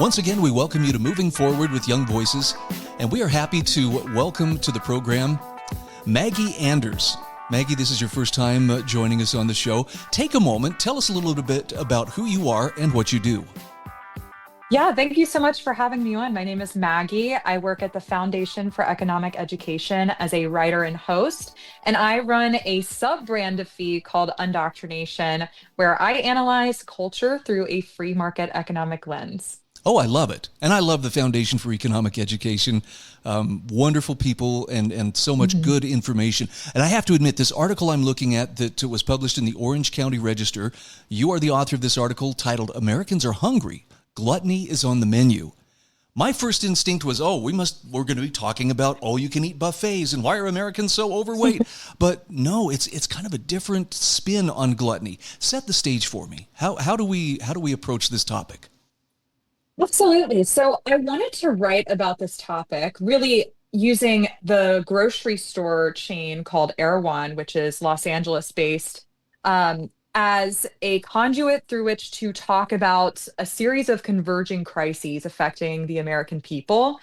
Once again, we welcome you to Moving Forward with Young Voices, and we are happy to welcome to the program Maggie Anders. Maggie, this is your first time joining us on the show. Take a moment, tell us a little bit about who you are and what you do. Yeah, thank you so much for having me on. My name is Maggie. I work at the Foundation for Economic Education as a writer and host, and I run a sub-brand of FEE called Undoctrination, where I analyze culture through a free market economic lens. Oh, I love it. And I love the Foundation for Economic Education. Wonderful people and so much good information. And I have to admit, this article I'm looking at that was published in the Orange County Register, you are the author of this article titled, Americans Are Hungry. Gluttony is on the menu. My first instinct was, we're going to be talking about all-you-can-eat buffets and why are Americans so overweight? But no, it's kind of a different spin on gluttony. Set the stage for me. How do we approach this topic? Absolutely. So I wanted to write about this topic really using the grocery store chain called Erewhon, which is Los Angeles based, as a conduit through which to talk about a series of converging crises affecting the American people.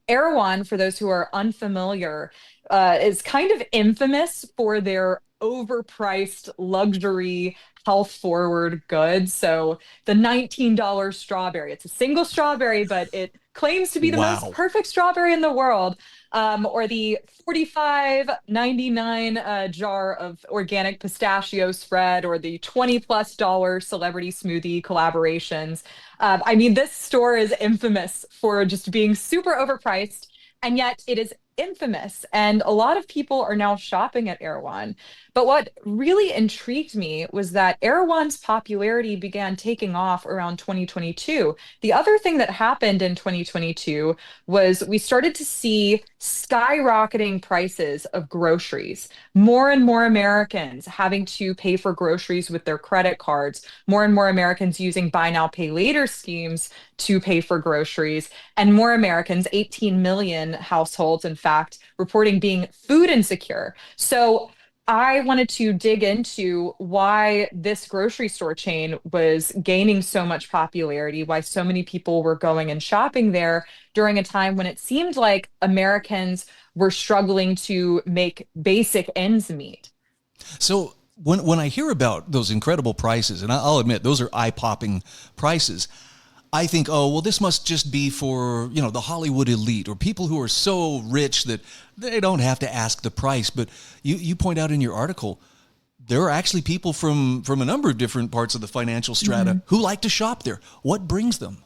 Erewhon, for those who are unfamiliar, is kind of infamous for their overpriced luxury health forward goods. So the $19 strawberry, it's a single strawberry, but it claims to be the most perfect strawberry in the world. Or the $45.99 jar of organic pistachio spread, or the $20+ celebrity smoothie collaborations. I mean, this store is infamous for just being super overpriced, and yet it is infamous. And a lot of people are now shopping at Erewhon. But what really intrigued me was that Erewhon's popularity began taking off around 2022. The other thing that happened in 2022 was we started to see skyrocketing prices of groceries. More and more Americans having to pay for groceries with their credit cards, more and more Americans using buy now, pay later schemes to pay for groceries, and more Americans, 18 million households, in fact, reporting being food insecure. So I wanted to dig into why this grocery store chain was gaining so much popularity, why so many people were going and shopping there during a time when it seemed like Americans were struggling to make basic ends meet. So when I hear about those incredible prices, and I'll admit those are eye-popping prices, I think, this must just be for, the Hollywood elite or people who are so rich that they don't have to ask the price. But you point out in your article, there are actually people from a number of different parts of the financial strata who like to shop there. What brings them?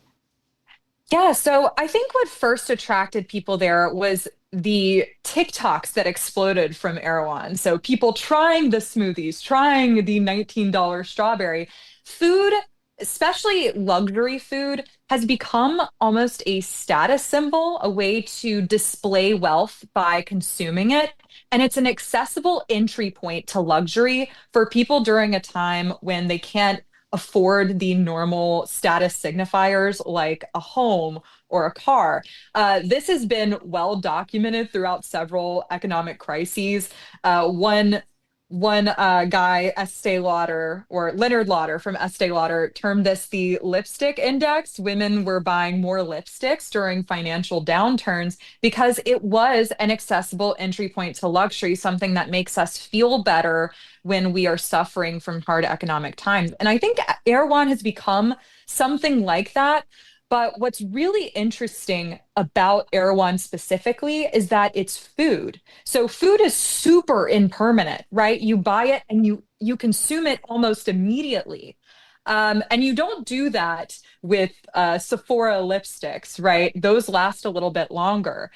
Yeah, so I think what first attracted people there was the TikToks that exploded from Erewhon. So people trying the smoothies, trying the $19 strawberry. Food, especially luxury food, has become almost a status symbol, a way to display wealth by consuming it. And it's an accessible entry point to luxury for people during a time when they can't afford the normal status signifiers like a home or a car. This has been well documented throughout several economic crises. One guy, Estee Lauder, or Leonard Lauder from Estee Lauder, termed this the lipstick index. Women were buying more lipsticks during financial downturns because it was an accessible entry point to luxury, something that makes us feel better when we are suffering from hard economic times. And I think Erewhon has become something like that. But what's really interesting about Erewhon specifically is that it's food. So food is super impermanent, right? You buy it and you consume it almost immediately. And you don't do that with Sephora lipsticks, right? Those last a little bit longer.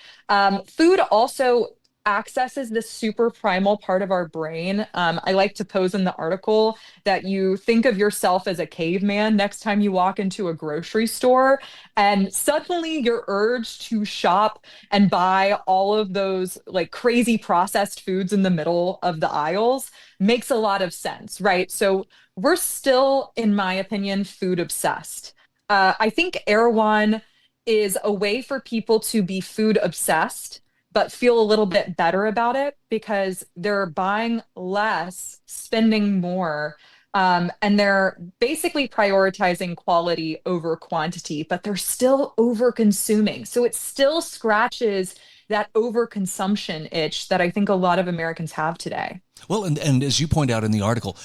Food also accesses this super primal part of our brain. I like to pose in the article that you think of yourself as a caveman next time you walk into a grocery store, and suddenly your urge to shop and buy all of those like crazy processed foods in the middle of the aisles makes a lot of sense, right? So we're still, in my opinion, food obsessed. I think Erewhon is a way for people to be food obsessed but feel a little bit better about it because they're buying less, spending more, And they're basically prioritizing quality over quantity, but they're still over consuming. So it still scratches that overconsumption itch that I think a lot of Americans have today. Well, and as you point out in the article,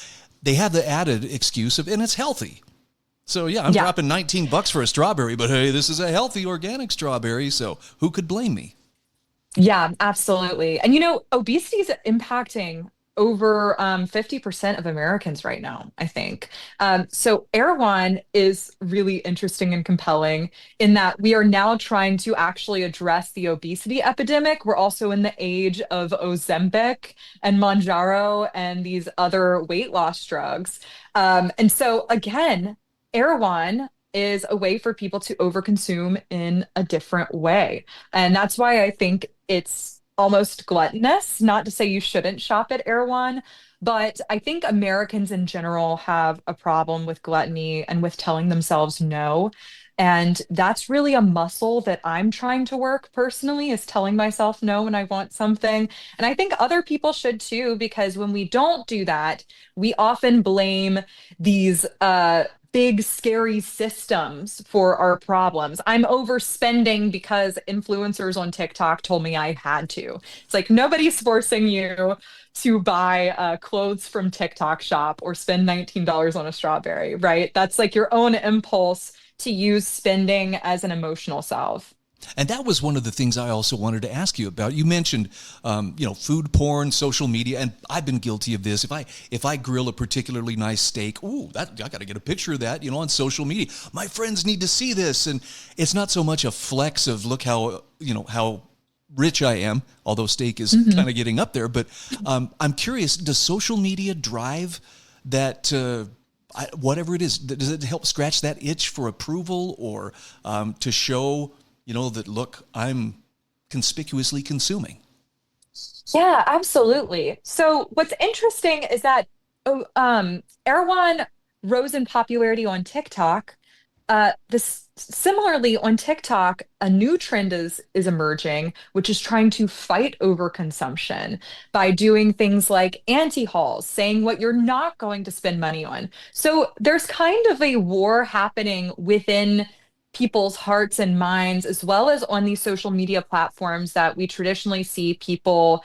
they have the added excuse of, and it's healthy. So yeah, I'm Yeah. dropping $19 for a strawberry, but hey, this is a healthy organic strawberry, so who could blame me? Yeah, absolutely. And obesity is impacting over 50% of Americans right now, I think. So Erewhon is really interesting and compelling in that we are now trying to actually address the obesity epidemic. We're also in the age of Ozempic and Mounjaro and these other weight loss drugs. And so again, Erewhon is a way for people to overconsume in a different way. And that's why I think it's almost gluttonous. Not to say you shouldn't shop at Erewhon, but I think Americans in general have a problem with gluttony and with telling themselves no. And that's really a muscle that I'm trying to work personally, is telling myself no when I want something. And I think other people should too, because when we don't do that, we often blame these big, scary systems for our problems. I'm overspending because influencers on TikTok told me I had to. It's like nobody's forcing you to buy clothes from TikTok shop or spend $19 on a strawberry, right? That's like your own impulse to use spending as an emotional salve. And that was one of the things I also wanted to ask you about. You mentioned, food porn, social media, and I've been guilty of this. If I grill a particularly nice steak, I got to get a picture of that, on social media. My friends need to see this, and it's not so much a flex of look how rich I am, although steak is kind of getting up there. But I'm curious, does social media drive that? Whatever it is, does it help scratch that itch for approval or to show? That look, I'm conspicuously consuming. Yeah, absolutely. So what's interesting is that Erewhon rose in popularity on TikTok. This similarly on TikTok, a new trend is emerging, which is trying to fight overconsumption by doing things like anti-hauls, saying what you're not going to spend money on. So there's kind of a war happening within people's hearts and minds, as well as on these social media platforms that we traditionally see people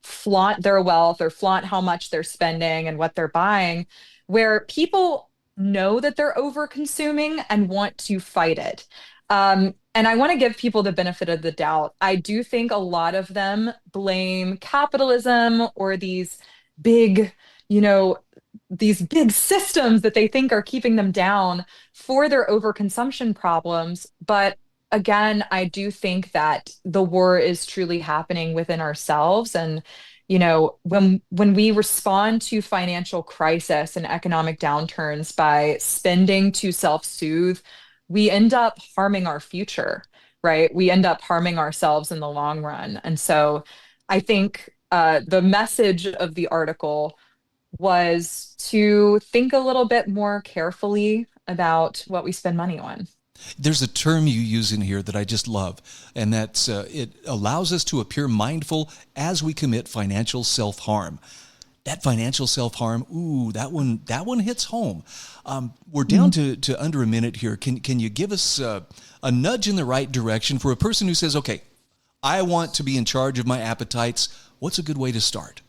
flaunt their wealth or flaunt how much they're spending and what they're buying, where people know that they're over consuming and want to fight it. And I want to give people the benefit of the doubt. I do think a lot of them blame capitalism or big, you know, these big systems that they think are keeping them down for their overconsumption problems. But again, I do think that the war is truly happening within ourselves. And, when we respond to financial crisis and economic downturns by spending to self-soothe, we end up harming our future, right? We end up harming ourselves in the long run. And so I think the message of the article was to think a little bit more carefully about what we spend money on. There's a term you use in here that I just love, and that's it allows us to appear mindful as we commit financial self-harm. That financial self-harm, that one hits home. We're down to under a minute here. Can you give us a nudge in the right direction for a person who says, okay, I want to be in charge of my appetites? What's a good way to start?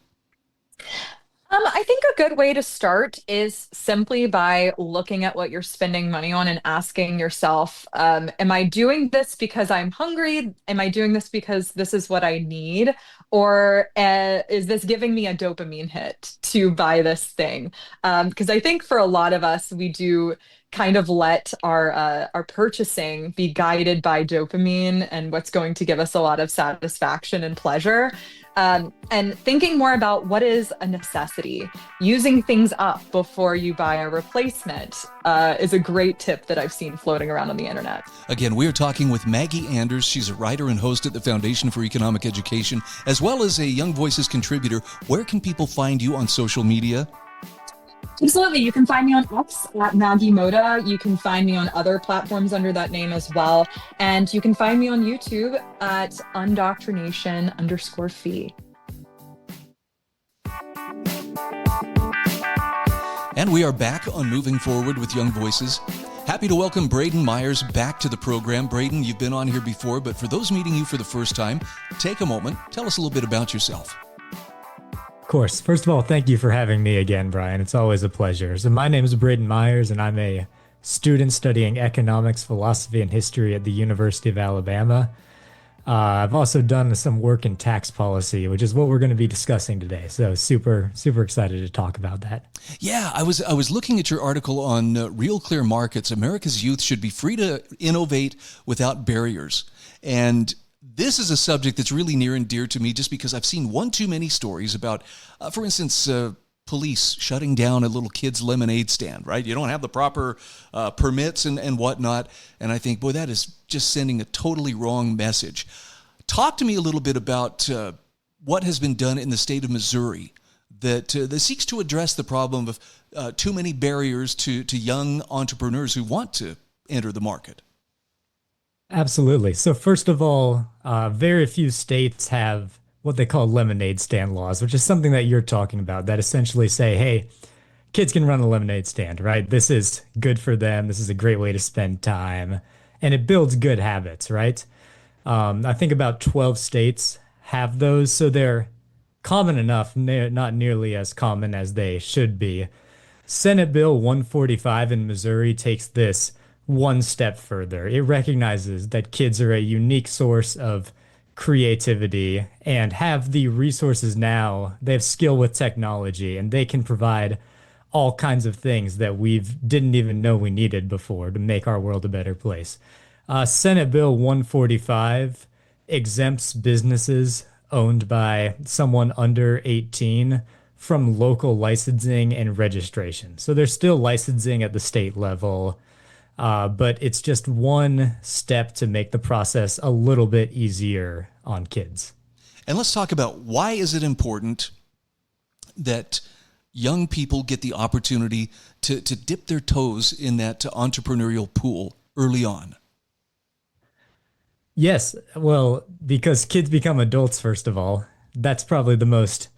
I think a good way to start is simply by looking at what you're spending money on and asking yourself, am I doing this because I'm hungry? Am I doing this because this is what I need? Or is this giving me a dopamine hit to buy this thing? Because I think for a lot of us, we do kind of let our purchasing be guided by dopamine and what's going to give us a lot of satisfaction and pleasure. And thinking more about what is a necessity, using things up before you buy a replacement is a great tip that I've seen floating around on the internet. Again, we are talking with Maggie Anders. She's a writer and host at the Foundation for Economic Education, as well as a Young Voices contributor. Where can people find you on social media? Absolutely. You can find me on X at Maggie Moda. You can find me on other platforms under that name as well. And you can find me on YouTube at undoctrination_fee. And we are back on Moving Forward with Young Voices. Happy to welcome Brayden Myers back to the program. Brayden, you've been on here before, but for those meeting you for the first time, take a moment. Tell us a little bit about yourself. Of course. First of all, thank you for having me again, Brian. It's always a pleasure. So my name is Brayden Myers, and I'm a student studying economics, philosophy, and history at the University of Alabama. I've also done some work in tax policy, which is what we're going to be discussing today. So super excited to talk about that. Yeah, I was looking at your article on Real Clear Markets. America's youth should be free to innovate without barriers. And this is a subject that's really near and dear to me just because I've seen one too many stories about, for instance, police shutting down a little kid's lemonade stand, right? You don't have the proper permits and whatnot. And I think, boy, that is just sending a totally wrong message. Talk to me a little bit about what has been done in the state of Missouri that seeks to address the problem of too many barriers to young entrepreneurs who want to enter the market. Absolutely. So first of all, very few states have what they call lemonade stand laws, which is something that you're talking about, that essentially say, hey, kids can run a lemonade stand, right? This is good for them. This is a great way to spend time. And it builds good habits, right? I think about 12 states have those. So they're common enough, not nearly as common as they should be. Senate Bill 145 in Missouri takes this one step further. It recognizes that kids are a unique source of creativity and have the resources now. They have skill with technology, and they can provide all kinds of things that we didn't even know we needed before to make our world a better place. Senate Bill 145 exempts businesses owned by someone under 18 from local licensing and registration. So there's still licensing at the state level, but it's just one step to make the process a little bit easier on kids. And let's talk about why is it important that young people get the opportunity to dip their toes in that entrepreneurial pool early on? Yes, well, because kids become adults, first of all. That's probably the most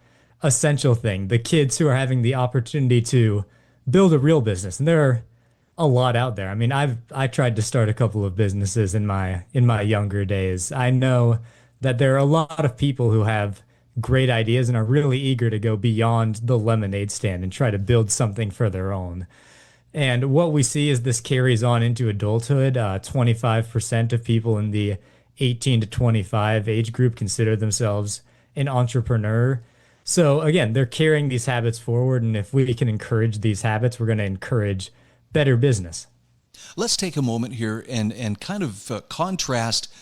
essential thing. The kids who are having the opportunity to build a real business, and there are a lot out there. I mean, I tried to start a couple of businesses in my younger days. I know that there are a lot of people who have great ideas and are really eager to go beyond the lemonade stand and try to build something for their own. And what we see is this carries on into adulthood. 25% of people in the 18 to 25 age group consider themselves an entrepreneur. So again, they're carrying these habits forward. And if we can encourage these habits, we're going to encourage better business. Let's take a moment here and kind of contrast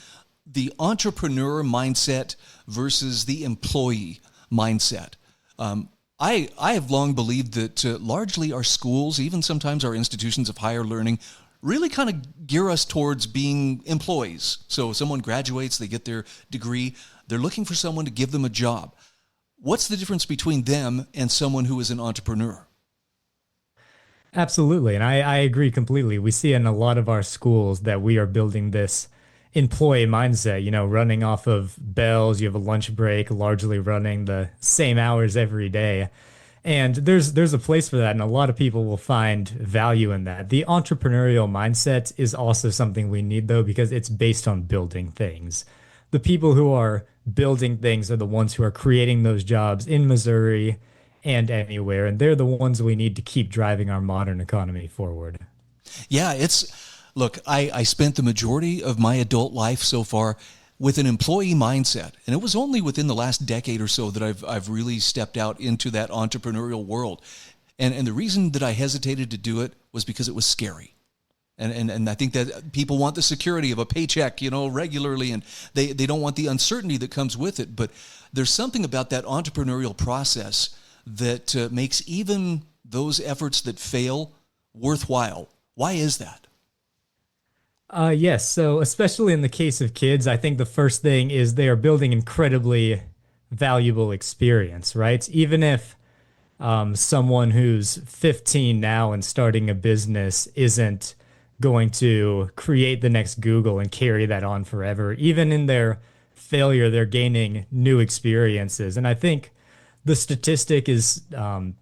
the entrepreneur mindset versus the employee mindset. I have long believed that largely our schools, even sometimes our institutions of higher learning, really kind of gear us towards being employees. So someone graduates, they get their degree, they're looking for someone to give them a job. What's the difference between them and someone who is an entrepreneur? Absolutely. And I agree completely. We see in a lot of our schools that we are building this employee mindset, running off of bells. You have a lunch break, largely running the same hours every day. And there's a place for that. And a lot of people will find value in that. The entrepreneurial mindset is also something we need, though, because it's based on building things. The people who are building things are the ones who are creating those jobs in Missouri and anywhere. And they're the ones we need to keep driving our modern economy forward. Yeah, look, I spent the majority of my adult life so far with an employee mindset. And it was only within the last decade or so that I've really stepped out into that entrepreneurial world. And the reason that I hesitated to do it was because it was scary. And I think that people want the security of a paycheck, regularly, and they don't want the uncertainty that comes with it. But there's something about that entrepreneurial process that makes even those efforts that fail worthwhile. Why is that? Yes. So especially in the case of kids, I think the first thing is they are building incredibly valuable experience, right? Even if someone who's 15 now and starting a business isn't going to create the next Google and carry that on forever, even in their failure, they're gaining new experiences. And I think the statistic is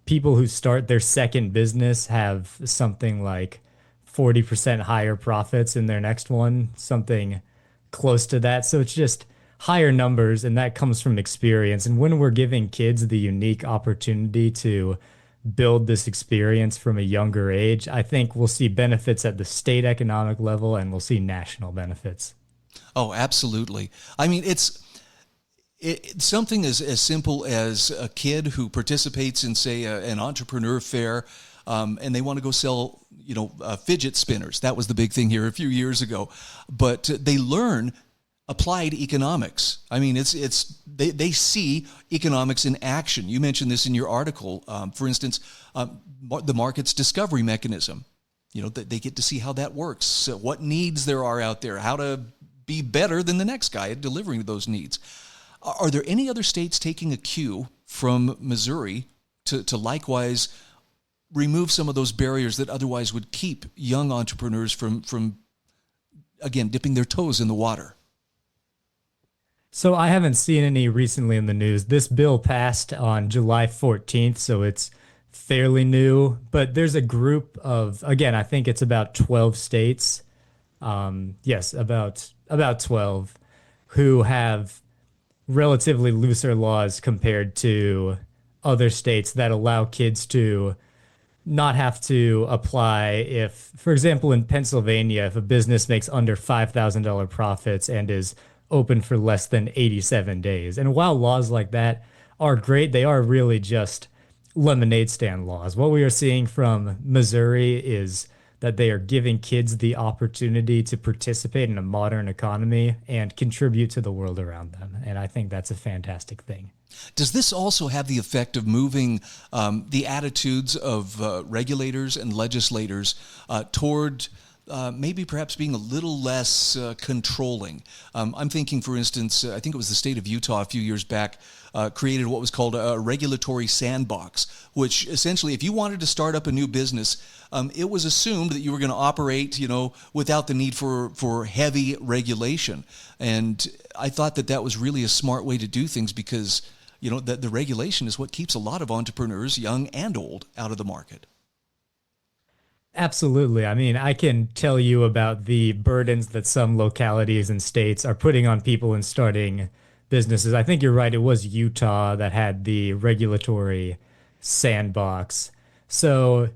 people who start their second business have something like 40% higher profits in their next one, something close to that. So it's just higher numbers, and that comes from experience. And when we're giving kids the unique opportunity to build this experience from a younger age, I think we'll see benefits at the state economic level and we'll see national benefits. Oh, absolutely. I mean, it's something as simple as a kid who participates in, say, an entrepreneur fair, and they want to go sell, fidget spinners. That was the big thing here a few years ago. But they learn applied economics. I mean, they see economics in action. You mentioned this in your article. For instance, the market's discovery mechanism. They get to see how that works, so what needs there are out there, how to be better than the next guy at delivering those needs. Are there any other states taking a cue from Missouri to likewise remove some of those barriers that otherwise would keep young entrepreneurs from again, dipping their toes in the water? So I haven't seen any recently in the news. This bill passed on July 14th, so it's fairly new, but there's a group of, again, I think it's about 12 states. Yes, about 12 who have relatively looser laws compared to other states that allow kids to not have to apply if, for example, in Pennsylvania, if a business makes under $5,000 profits and is open for less than 87 days. And while laws like that are great, they are really just lemonade stand laws. What we are seeing from Missouri is that they are giving kids the opportunity to participate in a modern economy and contribute to the world around them. And I think that's a fantastic thing. Does this also have the effect of moving the attitudes of regulators and legislators toward maybe perhaps being a little less controlling? I'm thinking, for instance, I think it was the state of Utah a few years back created what was called a regulatory sandbox, which essentially, if you wanted to start up a new business, it was assumed that you were going to operate, without the need for heavy regulation. And I thought that was really a smart way to do things because, that the regulation is what keeps a lot of entrepreneurs, young and old, out of the market. Absolutely. I mean, I can tell you about the burdens that some localities and states are putting on people in starting businesses. I think you're right. It was Utah that had the regulatory sandbox. So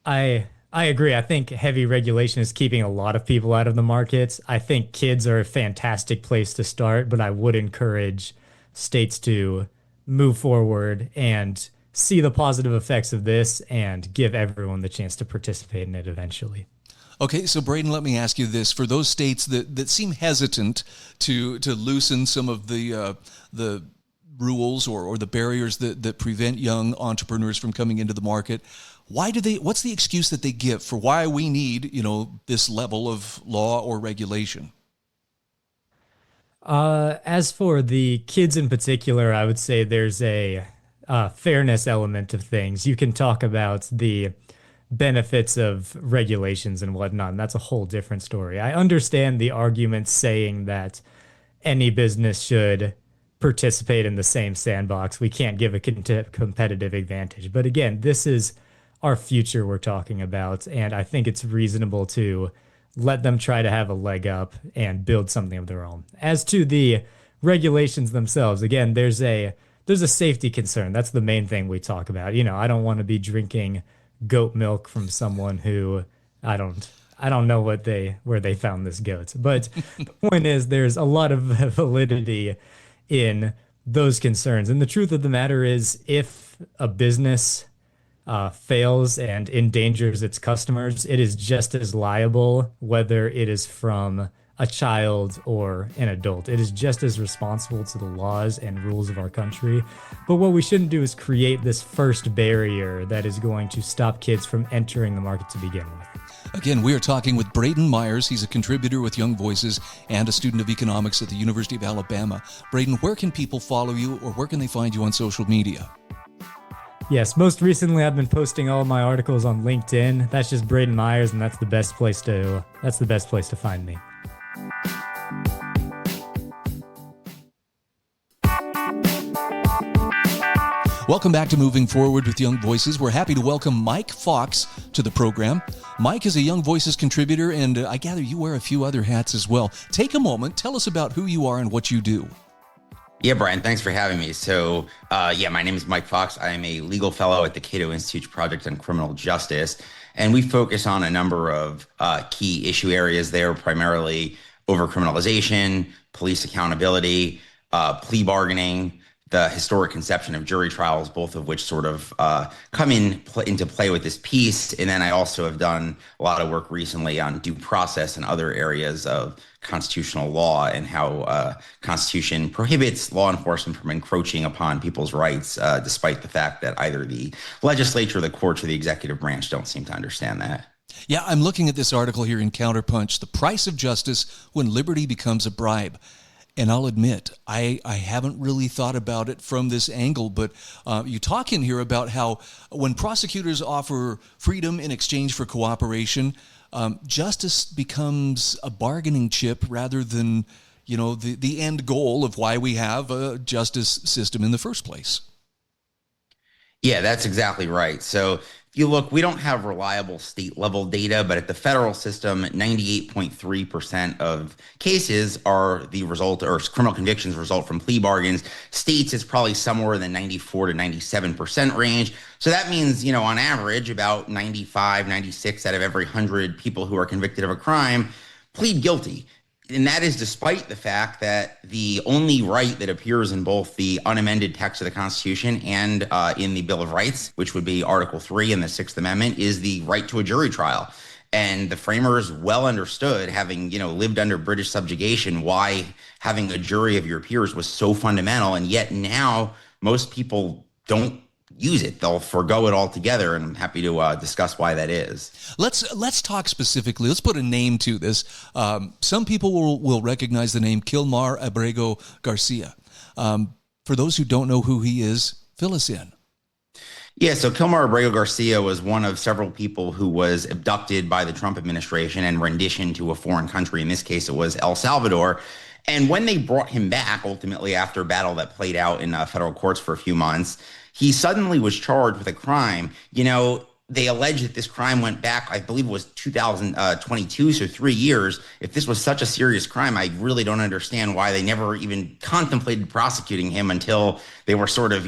I agree. I think heavy regulation is keeping a lot of people out of the market. I think kids are a fantastic place to start, but I would encourage states to move forward and see the positive effects of this and give everyone the chance to participate in it eventually. Okay, so Brayden, let me ask you this. For those states that seem hesitant to loosen some of the rules or the barriers that prevent young entrepreneurs from coming into the market, what's the excuse that they give for why we need, this level of law or regulation? As for the kids in particular, I would say there's a fairness element of things. You can talk about the benefits of regulations and whatnot, and that's a whole different story. I understand the argument saying that any business should participate in the same sandbox. We can't give a competitive advantage. But again, this is our future we're talking about, and I think it's reasonable to let them try to have a leg up and build something of their own. As to the regulations themselves, again, there's a safety concern. That's the main thing we talk about. I don't want to be drinking goat milk from someone who I don't know where they found this goat. But the point is there's a lot of validity in those concerns. And the truth of the matter is if a business fails and endangers its customers, it is just as liable whether it is from a child or an adult. It is just as responsible to the laws and rules of our country. But what we shouldn't do is create this first barrier that is going to stop kids from entering the market to begin with. Again, we are talking with Brayden Myers. He's a contributor with Young Voices and a student of economics at the University of Alabama. Brayden, where can people follow you or where can they find you on social media? Yes, most recently I've been posting all of my articles on LinkedIn. That's just Brayden Myers, and that's the best place to find me. Welcome back to Moving Forward with Young Voices. We're happy to welcome Mike Fox to the program. Mike is a Young Voices contributor, and I gather you wear a few other hats as well. Take a moment, tell us about who you are and what you do. Yeah, Brian, thanks for having me. So, my name is Mike Fox. I am a legal fellow at the Cato Institute's Project on Criminal Justice, and we focus on a number of key issue areas there, primarily overcriminalization, police accountability, plea bargaining, the historic conception of jury trials, both of which sort of come into play with this piece. And then I also have done a lot of work recently on due process and other areas of constitutional law and how Constitution prohibits law enforcement from encroaching upon people's rights, despite the fact that either the legislature, the courts, or the executive branch don't seem to understand that. Yeah, I'm looking at this article here in Counterpunch, The Price of Justice When Liberty Becomes a Bribe. And I'll admit, I haven't really thought about it from this angle, but you talk in here about how when prosecutors offer freedom in exchange for cooperation, justice becomes a bargaining chip rather than, the end goal of why we have a justice system in the first place. Yeah, that's exactly right. So if you look, we don't have reliable state level data, but at the federal system, 98.3% of cases are the result, or criminal convictions result from plea bargains. States, it's probably somewhere in the 94 to 97% range. So that means, on average, about 95, 96 out of every 100 people who are convicted of a crime plead guilty. And that is despite the fact that the only right that appears in both the unamended text of the Constitution and in the Bill of Rights, which would be Article 3 in the Sixth Amendment, is the right to a jury trial. And the framers well understood, having, lived under British subjugation, why having a jury of your peers was so fundamental. And yet now most people don't use it. They'll forego it altogether, and I'm happy to discuss why that is. Let's talk specifically. Let's put a name to this. Some people will recognize the name Kilmar Abrego Garcia. For those who don't know who he is, fill us in. Yeah, so Kilmar Abrego Garcia was one of several people who was abducted by the Trump administration and renditioned to a foreign country. In this case, it was El Salvador. And when they brought him back, ultimately after a battle that played out in federal courts for a few months, he suddenly was charged with a crime. They allege that this crime went back, I believe it was 2022, so 3 years. If this was such a serious crime, I really don't understand why they never even contemplated prosecuting him until they were sort of,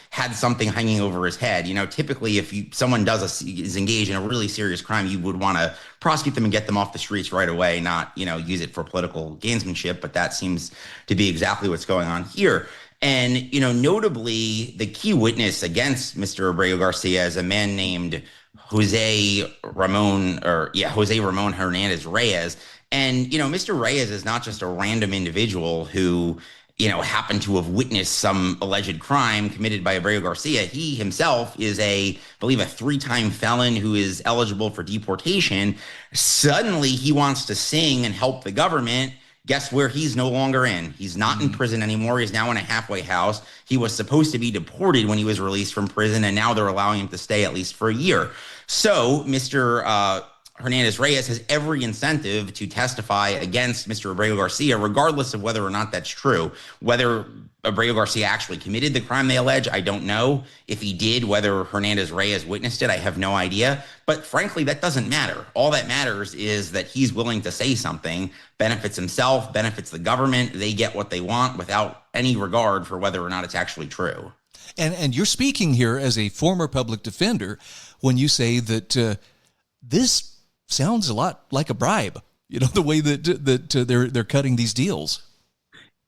had something hanging over his head. Typically if someone is engaged in a really serious crime, you would want to prosecute them and get them off the streets right away, not, use it for political gamesmanship. But that seems to be exactly what's going on here. And, notably, the key witness against Mr. Abrego Garcia is a man named Jose Ramon Hernandez Reyes. And, Mr. Reyes is not just a random individual who, happened to have witnessed some alleged crime committed by Abrego Garcia. He himself is I believe, a 3-time felon who is eligible for deportation. Suddenly, he wants to sing and help the government. Guess where he's no longer in? He's not in prison anymore. He's now in a halfway house. He was supposed to be deported when he was released from prison, and now they're allowing him to stay at least for a year. So Mr. Hernandez Reyes has every incentive to testify against Mr. Abrego Garcia, regardless of whether or not that's true. Whether Abrego Garcia actually committed the crime they allege, I don't know. If he did, whether Hernandez Reyes witnessed it, I have no idea. But frankly, that doesn't matter. All that matters is that he's willing to say something, benefits himself, benefits the government. They get what they want without any regard for whether or not it's actually true. And you're speaking here as a former public defender when you say that this sounds a lot like a bribe, the way that they're cutting these deals.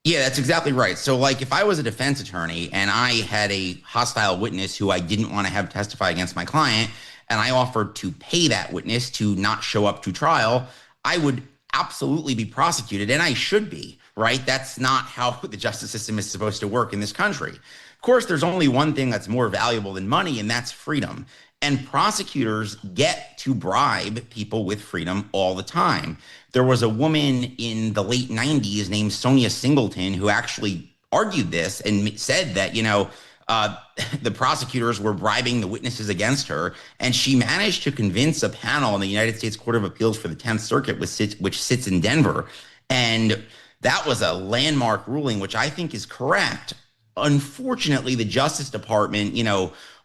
Yeah, that's exactly right. So if I was a defense attorney and I had a hostile witness who I didn't want to have testify against my client, and I offered to pay that witness to not show up to trial, I would absolutely be prosecuted, and I should be, right? That's not how the justice system is supposed to work in this country. Of course, there's only one thing that's more valuable than money, and that's freedom. And prosecutors get to bribe people with freedom all the time. There was a woman in the late 90s named Sonia Singleton who actually argued this and said that, the prosecutors were bribing the witnesses against her. And she managed to convince a panel in the United States Court of Appeals for the 10th Circuit, which sits in Denver. And that was a landmark ruling, which I think is correct. unfortunately, the Justice Department,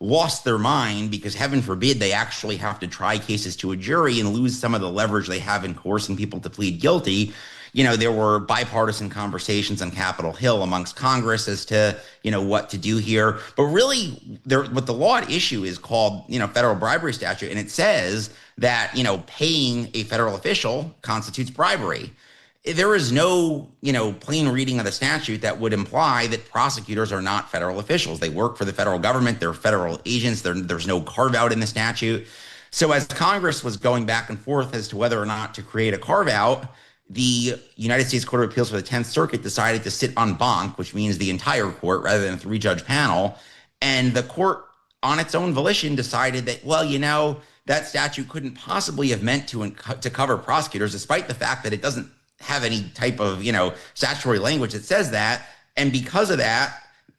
lost their mind because heaven forbid they actually have to try cases to a jury and lose some of the leverage they have in coercing people to plead guilty. There were bipartisan conversations on Capitol Hill amongst Congress as to, what to do here. But really, what the law at issue is called, federal bribery statute. And it says that, paying a federal official constitutes bribery. There is no, plain reading of the statute that would imply that prosecutors are not federal officials. They work for the federal government. They're federal agents. There's no carve out in the statute. So as Congress was going back and forth as to whether or not to create a carve out, the United States Court of Appeals for the 10th Circuit decided to sit en banc, which means the entire court rather than a 3-judge panel. And the court, on its own volition, decided that, that statute couldn't possibly have meant to cover prosecutors, despite the fact that it doesn't have any type of, statutory language that says that. And because of that,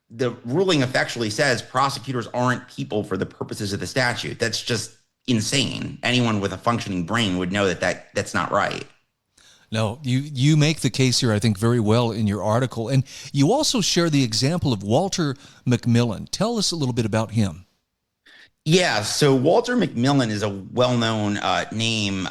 the ruling effectually says prosecutors aren't people for the purposes of the statute. That's just insane. Anyone with a functioning brain would know that's not right. No, you make the case here, I think, very well in your article. And you also share the example of Walter McMillian. Tell us a little bit about him. Yeah, so Walter McMillian is a well-known name.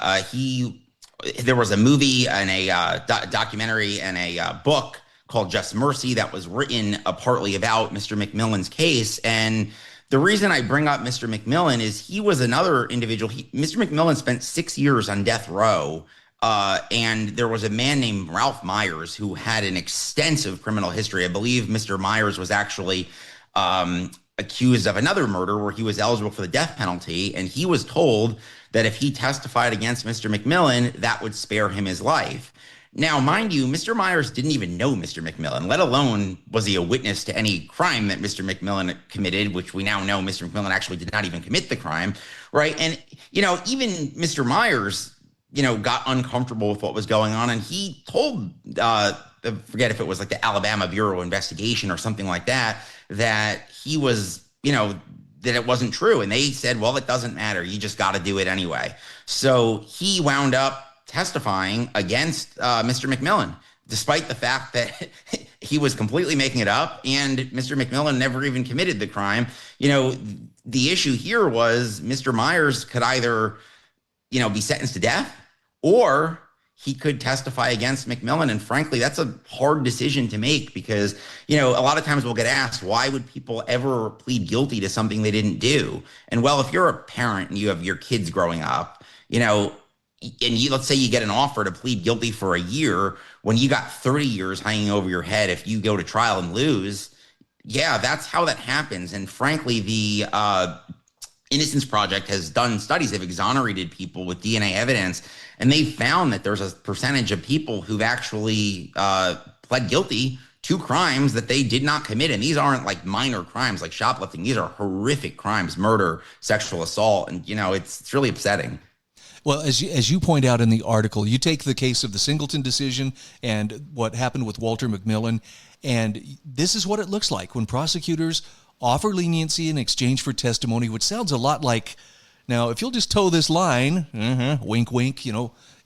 There was a movie and a documentary and a book called Just Mercy that was written partly about Mr. McMillian's case. And the reason I bring up Mr. McMillian is he was another individual. Mr. McMillian spent 6 years on death row. And there was a man named Ralph Myers who had an extensive criminal history. I believe Mr. Myers was actually accused of another murder where he was eligible for the death penalty. And he was told that if he testified against Mr. McMillian, that would spare him his life. Now, mind you, Mr. Myers didn't even know Mr. McMillian, let alone was he a witness to any crime that Mr. McMillian committed, which we now know Mr. McMillian actually did not even commit the crime, right? And, even Mr. Myers, got uncomfortable with what was going on. And he told, forget if it was like the Alabama Bureau of Investigation or something like that, that he was, that it wasn't true. And they said, well, it doesn't matter. You just got to do it anyway. So he wound up testifying against Mr. McMillian, despite the fact that he was completely making it up and Mr. McMillian never even committed the crime. The issue here was Mr. Myers could either, be sentenced to death or he could testify against McMillian. And frankly, that's a hard decision to make because, a lot of times we'll get asked, why would people ever plead guilty to something they didn't do? And well, if you're a parent and you have your kids growing up, and let's say you get an offer to plead guilty for a year when you got 30 years hanging over your head if you go to trial and lose. Yeah, that's how that happens. And frankly, the Innocence Project has done studies. They've exonerated people with DNA evidence, and they found that there's a percentage of people who've actually pled guilty to crimes that they did not commit. And these aren't like minor crimes like shoplifting. These are horrific crimes, murder, sexual assault. And, it's really upsetting. Well, as you point out in the article, you take the case of the Singleton decision and what happened with Walter McMillian, and this is what it looks like when prosecutors offer leniency in exchange for testimony, which sounds a lot like, now, if you'll just toe this line, wink, wink,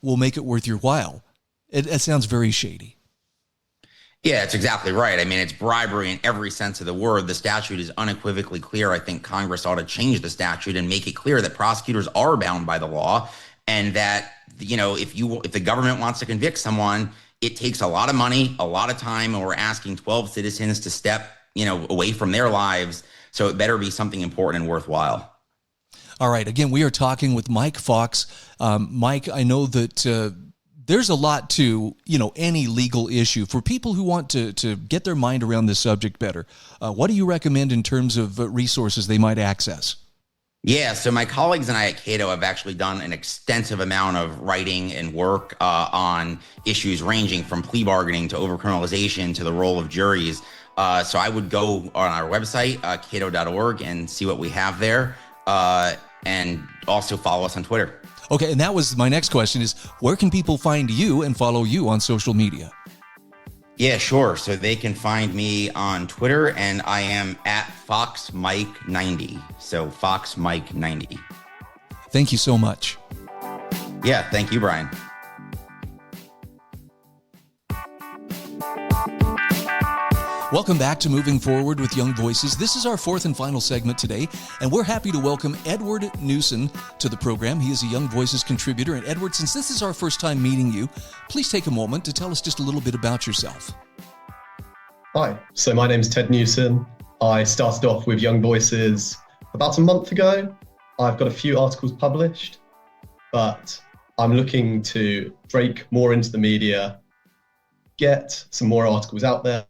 we'll make it worth your while. It sounds very shady. Yeah, it's exactly right. I mean, it's bribery in every sense of the word. The statute is unequivocally clear. I think Congress ought to change the statute and make it clear that prosecutors are bound by the law and that, if the government wants to convict someone, it takes a lot of money, a lot of time, and we're asking 12 citizens to step, away from their lives. So it better be something important and worthwhile. All right. Again, we are talking with Mike Fox. Mike, I know that there's a lot to, any legal issue. For people who want to get their mind around this subject better, what do you recommend in terms of resources they might access? Yeah, so my colleagues and I at Cato have actually done an extensive amount of writing and work on issues ranging from plea bargaining to overcriminalization to the role of juries. So I would go on our website, cato.org, and see what we have there, and also follow us on Twitter. Okay, and that was my next question is, where can people find you and follow you on social media? Yeah, sure. So they can find me on Twitter, and I am at FoxMike90. So FoxMike90. Thank you so much. Yeah, thank you, Brian. Welcome back to Moving Forward with Young Voices. This is our fourth and final segment today, and we're happy to welcome Edward Newson to the program. He is a Young Voices contributor. And Edward, since this is our first time meeting you, please take a moment to tell us just a little bit about yourself. Hi, so my name's Ted Newson. I started off with Young Voices about a month ago. I've got a few articles published, but I'm looking to break more into the media, get some more articles out there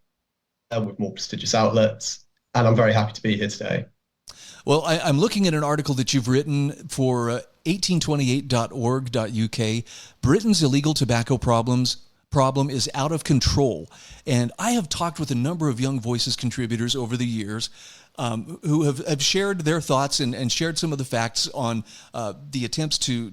with more prestigious outlets, and I'm very happy to be here today. Well, I'm looking at an article that you've written for 1828.org.uk. Britain's illegal tobacco problem is out of control. And I have talked with a number of Young Voices contributors over the years who have shared their thoughts and shared some of the facts on the attempts to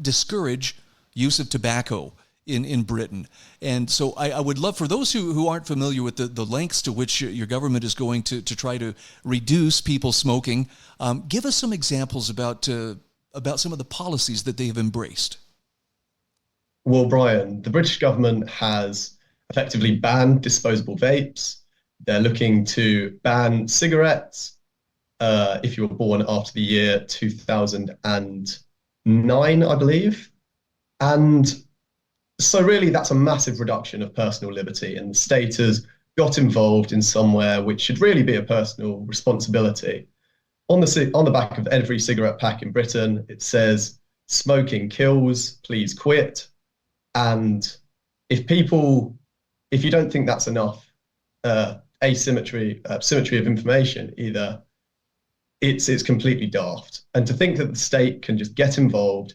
discourage use of tobacco in Britain. And so I would love, for those who aren't familiar with the lengths to which your government is going to try to reduce people smoking, give us some examples about some of the policies that they have embraced. Well, Brian, the British government has effectively banned disposable vapes. They're looking to ban cigarettes if you were born after the year 2009, I believe. And so really, that's a massive reduction of personal liberty, and the state has got involved in somewhere which should really be a personal responsibility. On the back of every cigarette pack in Britain, it says, "Smoking kills, please quit." And if you don't think that's enough symmetry of information, either it's completely daft. And to think that the state can just get involved,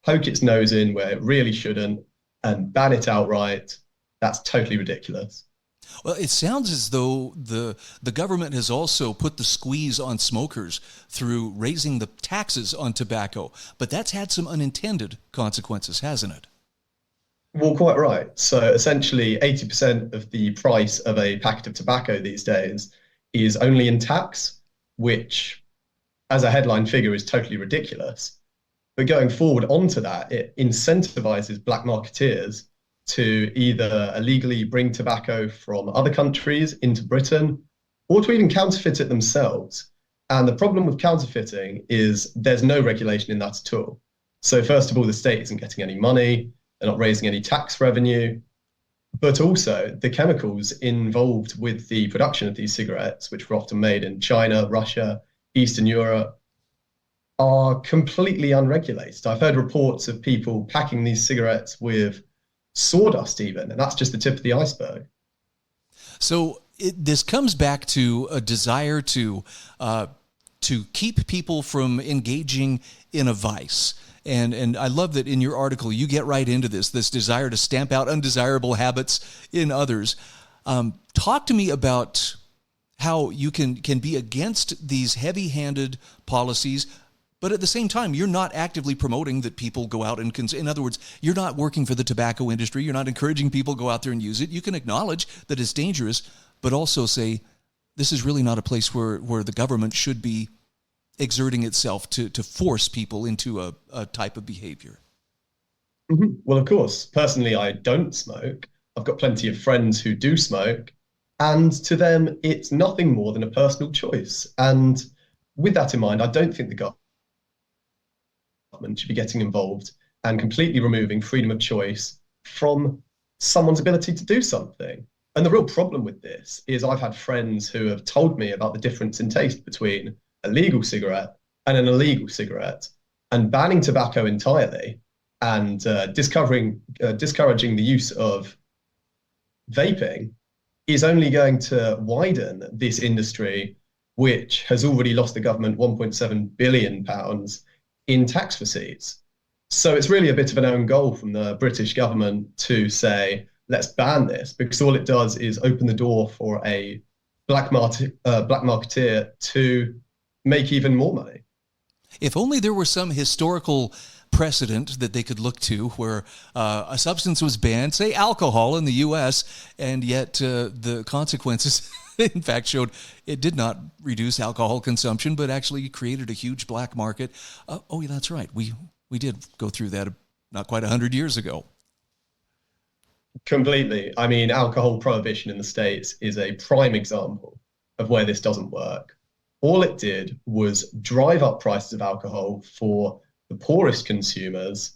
poke its nose in where it really shouldn't, and ban it outright, that's totally ridiculous. Well, it sounds as though the government has also put the squeeze on smokers through raising the taxes on tobacco, but that's had some unintended consequences, hasn't it? Well, quite right. So essentially 80% of the price of a packet of tobacco these days is only in tax, which as a headline figure is totally ridiculous. But going forward onto that, it incentivizes black marketeers to either illegally bring tobacco from other countries into Britain or to even counterfeit it themselves. And the problem with counterfeiting is there's no regulation in that at all. So first of all, the state isn't getting any money, they're not raising any tax revenue, but also the chemicals involved with the production of these cigarettes, which were often made in China, Russia, Eastern Europe, are completely unregulated. I've heard reports of people packing these cigarettes with sawdust even, and that's just the tip of the iceberg. So this comes back to a desire to keep people from engaging in a vice. And I love that in your article, you get right into this desire to stamp out undesirable habits in others. Talk to me about how you can be against these heavy-handed policies, but at the same time, you're not actively promoting that people go out and in other words, you're not working for the tobacco industry. You're not encouraging people to go out there and use it. You can acknowledge that it's dangerous, but also say, this is really not a place where the government should be exerting itself to force people into a type of behavior. Mm-hmm. Well, of course, personally, I don't smoke. I've got plenty of friends who do smoke, and to them, it's nothing more than a personal choice. And with that in mind, I don't think the government should be getting involved and completely removing freedom of choice from someone's ability to do something. And the real problem with this is I've had friends who have told me about the difference in taste between a legal cigarette and an illegal cigarette, and banning tobacco entirely and discouraging the use of vaping is only going to widen this industry, which has already lost the government £1.7 billion in tax receipts. So it's really a bit of an own goal from the British government to say, let's ban this, because all it does is open the door for a black marketeer to make even more money. If only there were some historical precedent that they could look to where a substance was banned, say alcohol in the U.S., and yet the consequences, in fact, showed it did not reduce alcohol consumption, but actually created a huge black market. Oh, yeah, that's right. We did go through that not quite 100 years ago. Completely. I mean, alcohol prohibition in the States is a prime example of where this doesn't work. All it did was drive up prices of alcohol for the poorest consumers,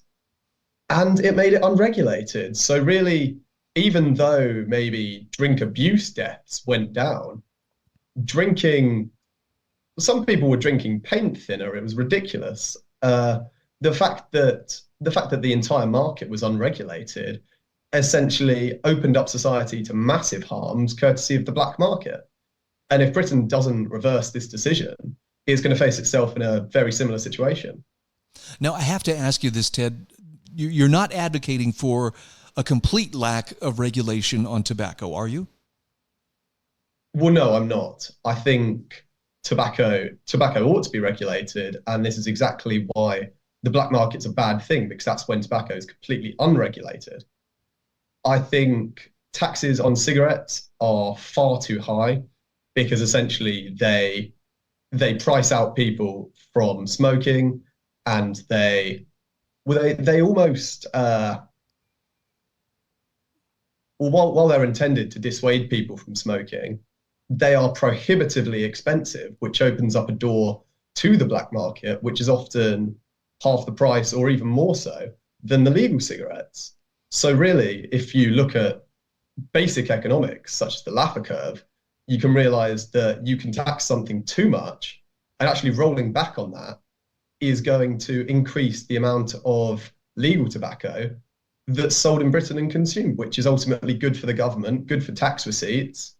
and it made it unregulated. So really, even though maybe drink abuse deaths went down, drinking, some people were drinking paint thinner. It was ridiculous. The fact that the entire market was unregulated essentially opened up society to massive harms courtesy of the black market. And if Britain doesn't reverse this decision, it's going to face itself in a very similar situation. Now, I have to ask you this, Ted. You're not advocating for a complete lack of regulation on tobacco, are you? Well, no, I'm not. I think tobacco ought to be regulated, and this is exactly why the black market's a bad thing, because that's when tobacco is completely unregulated. I think taxes on cigarettes are far too high because essentially they price out people from smoking, and they almost while they're intended to dissuade people from smoking, they are prohibitively expensive, which opens up a door to the black market, which is often half the price or even more so than the legal cigarettes. So really, if you look at basic economics, such as the Laffer curve, you can realize that you can tax something too much, and actually rolling back on that is going to increase the amount of legal tobacco that's sold in Britain and consumed, which is ultimately good for the government, good for tax receipts,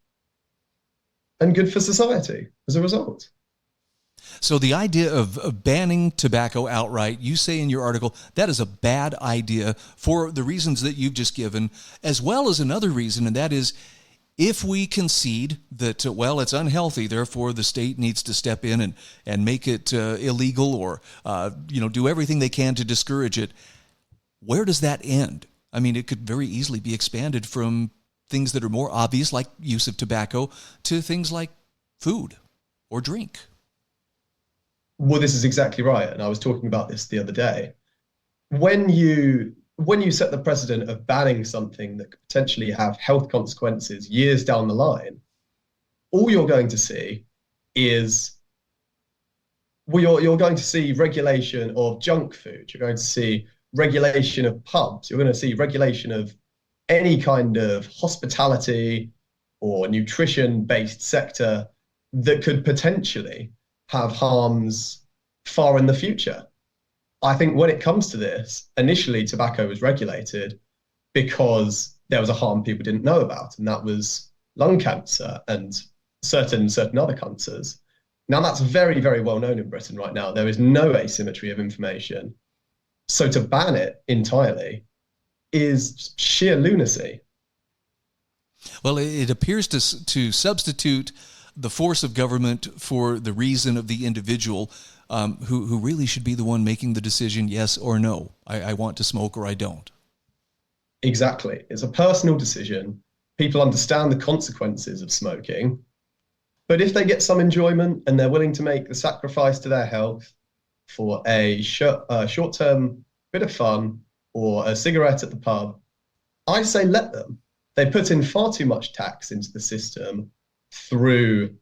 and good for society as a result. So the idea of banning tobacco outright, you say in your article, that is a bad idea for the reasons that you've just given, as well as another reason, and that is if we concede that, well, it's unhealthy, therefore the state needs to step in and make it illegal or, do everything they can to discourage it, where does that end? I mean, it could very easily be expanded from things that are more obvious, like use of tobacco, to things like food or drink. Well, this is exactly right. And I was talking about this the other day. When you set the precedent of banning something that could potentially have health consequences years down the line, all you're going to see is, well, you're going to see regulation of junk food. You're going to see regulation of pubs. You're going to see regulation of any kind of hospitality or nutrition-based sector that could potentially have harms far in the future. I think when it comes to this, initially tobacco was regulated because there was a harm people didn't know about, and that was lung cancer and certain other cancers. Now that's very, very well known in Britain right now. There is no asymmetry of information. So to ban it entirely is sheer lunacy. Well, it appears to substitute the force of government for the reason of the individual, who really should be the one making the decision, yes or no. I want to smoke or I don't. Exactly. It's a personal decision. People understand the consequences of smoking. But if they get some enjoyment and they're willing to make the sacrifice to their health for a short-term bit of fun or a cigarette at the pub, I say let them. They put in far too much tax into the system through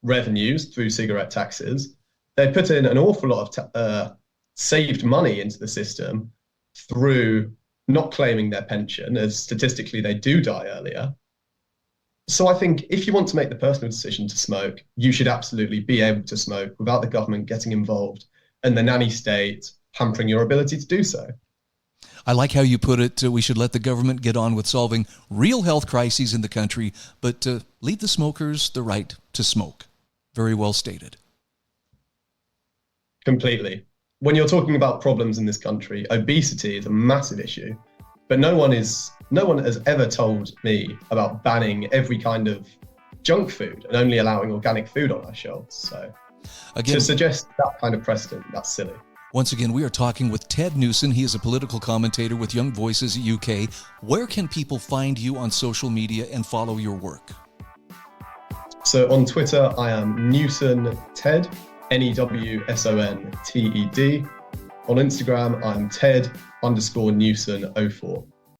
revenues, through cigarette taxes. They put in an awful lot of saved money into the system through not claiming their pension, as statistically they do die earlier. So I think if you want to make the personal decision to smoke, you should absolutely be able to smoke without the government getting involved and the nanny state hampering your ability to do so. I like how you put it. We should let the government get on with solving real health crises in the country, but leave the smokers the right to smoke. Very well stated. Completely. When you're talking about problems in this country, obesity is a massive issue, but no one has ever told me about banning every kind of junk food and only allowing organic food on our shelves. So again, to suggest that kind of precedent, that's silly. Once again, we are talking with Ted Newson. He is a political commentator with Young Voices UK. Where can people find you on social media and follow your work? So on Twitter, I am Newson Ted, NEWSONTED. On Instagram, I'm Ted_Newson04.